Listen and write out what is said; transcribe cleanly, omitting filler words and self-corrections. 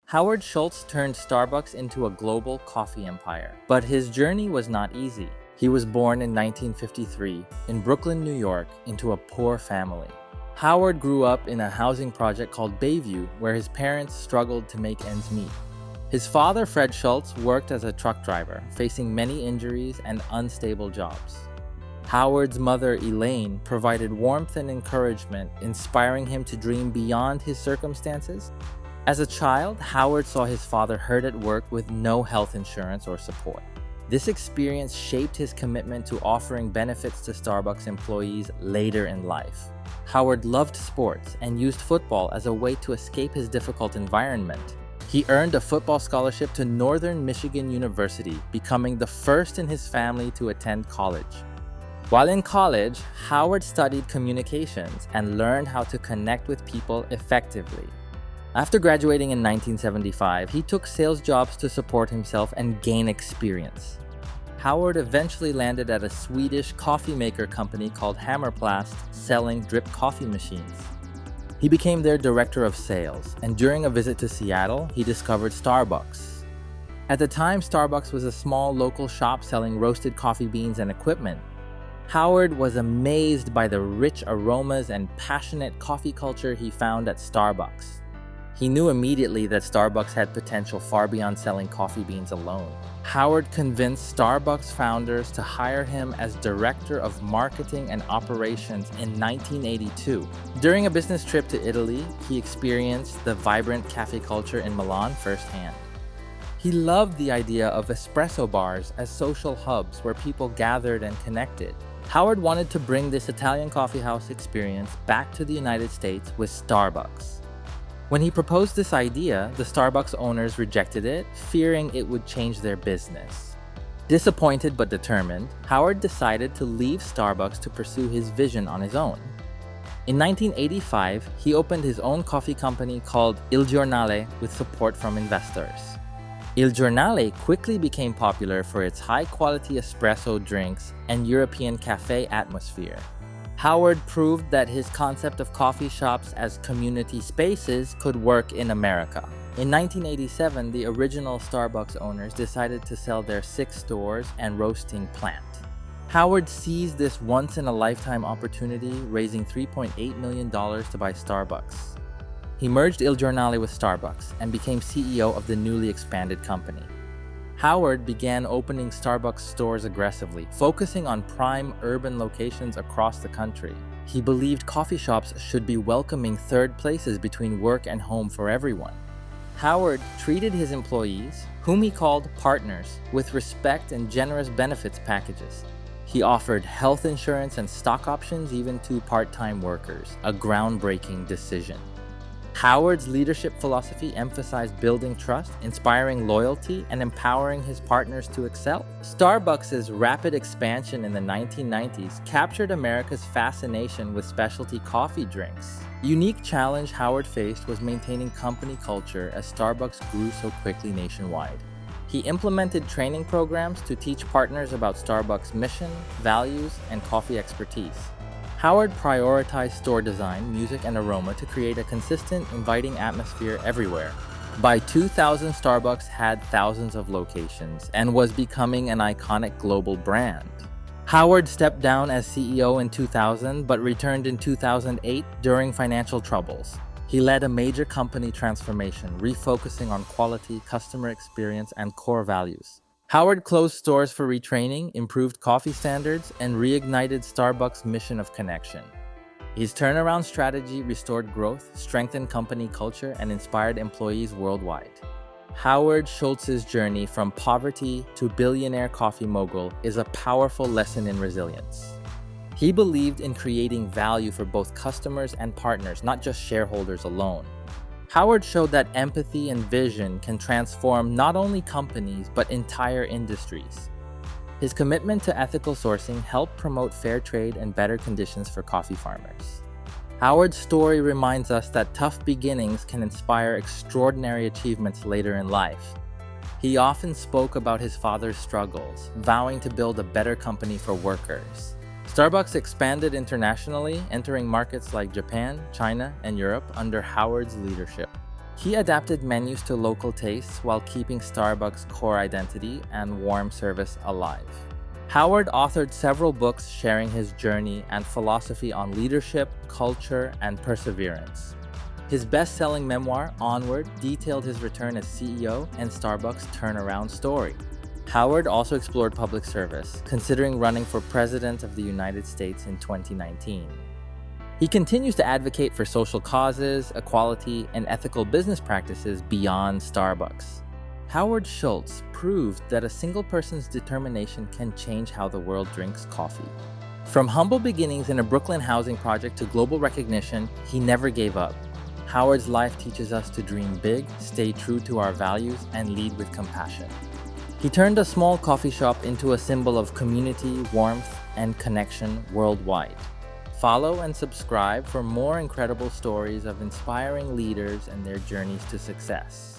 Howard Schultz turned Starbucks into a global coffee empire, but his journey was not easy. He was born in 1953 in Brooklyn, New York, into a poor family. Howard grew up in a housing project called Bayview, where his parents struggled to make ends meet. His father, Fred Schultz, worked as a truck driver, facing many injuries and unstable jobs. Howard's mother, Elaine, provided warmth and encouragement, inspiring him to dream beyond his circumstances. As a child, Howard saw his father hurt at work with no health insurance or support. This experience shaped his commitment to offering benefits to Starbucks employees later in life. Howard loved sports and used football as a way to escape his difficult environment. He earned a football scholarship to Northern Michigan University, becoming the first in his family to attend college. While in college, Howard studied communications and learned how to connect with people effectively. After graduating in 1975, he took sales jobs to support himself and gain experience. Howard eventually landed at a Swedish coffee maker company called Hammerplast, selling drip coffee machines. He became their director of sales, and during a visit to Seattle, he discovered Starbucks. At the time, Starbucks was a small local shop selling roasted coffee beans and equipment. Howard was amazed by the rich aromas and passionate coffee culture he found at Starbucks. He knew immediately that Starbucks had potential far beyond selling coffee beans alone. Howard convinced Starbucks founders to hire him as Director of Marketing and Operations in 1982. During a business trip to Italy, he experienced the vibrant cafe culture in Milan firsthand. He loved the idea of espresso bars as social hubs where people gathered and connected. Howard wanted to bring this Italian coffeehouse experience back to the United States with Starbucks. When he proposed this idea, the Starbucks owners rejected it, fearing it would change their business. Disappointed but determined, Howard decided to leave Starbucks to pursue his vision on his own. In 1985, he opened his own coffee company called Il Giornale with support from investors. Il Giornale quickly became popular for its high-quality espresso drinks and European cafe atmosphere. Howard proved that his concept of coffee shops as community spaces could work in America. In 1987, the original Starbucks owners decided to sell their 6 stores and roasting plant. Howard seized this once-in-a-lifetime opportunity, raising $3.8 million to buy Starbucks. He merged Il Giornale with Starbucks and became CEO of the newly expanded company. Howard began opening Starbucks stores aggressively, focusing on prime urban locations across the country. He believed coffee shops should be welcoming third places between work and home for everyone. Howard treated his employees, whom he called partners, with respect and generous benefits packages. He offered health insurance and stock options even to part-time workers, a groundbreaking decision. Howard's leadership philosophy emphasized building trust, inspiring loyalty, and empowering his partners to excel. Starbucks' rapid expansion in the 1990s captured America's fascination with specialty coffee drinks. The unique challenge Howard faced was maintaining company culture as Starbucks grew so quickly nationwide. He implemented training programs to teach partners about Starbucks' mission, values, and coffee expertise. Howard prioritized store design, music, and aroma to create a consistent, inviting atmosphere everywhere. By 2000, Starbucks had thousands of locations and was becoming an iconic global brand. Howard stepped down as CEO in 2000 but returned in 2008 during financial troubles. He led a major company transformation, refocusing on quality, customer experience, and core values. Howard closed stores for retraining, improved coffee standards, and reignited Starbucks' mission of connection. His turnaround strategy restored growth, strengthened company culture, and inspired employees worldwide. Howard Schultz's journey from poverty to billionaire coffee mogul is a powerful lesson in resilience. He believed in creating value for both customers and partners, not just shareholders alone. Howard showed that empathy and vision can transform not only companies, but entire industries. His commitment to ethical sourcing helped promote fair trade and better conditions for coffee farmers. Howard's story reminds us that tough beginnings can inspire extraordinary achievements later in life. He often spoke about his father's struggles, vowing to build a better company for workers. Starbucks expanded internationally, entering markets like Japan, China, and Europe under Howard's leadership. He adapted menus to local tastes while keeping Starbucks' core identity and warm service alive. Howard authored several books sharing his journey and philosophy on leadership, culture, and perseverance. His best-selling memoir, Onward, detailed his return as CEO and Starbucks' turnaround story. Howard also explored public service, considering running for President of the United States in 2019. He continues to advocate for social causes, equality, and ethical business practices beyond Starbucks. Howard Schultz proved that a single person's determination can change how the world drinks coffee. From humble beginnings in a Brooklyn housing project to global recognition, he never gave up. Howard's life teaches us to dream big, stay true to our values, and lead with compassion. He turned a small coffee shop into a symbol of community, warmth, and connection worldwide. Follow and subscribe for more incredible stories of inspiring leaders and their journeys to success.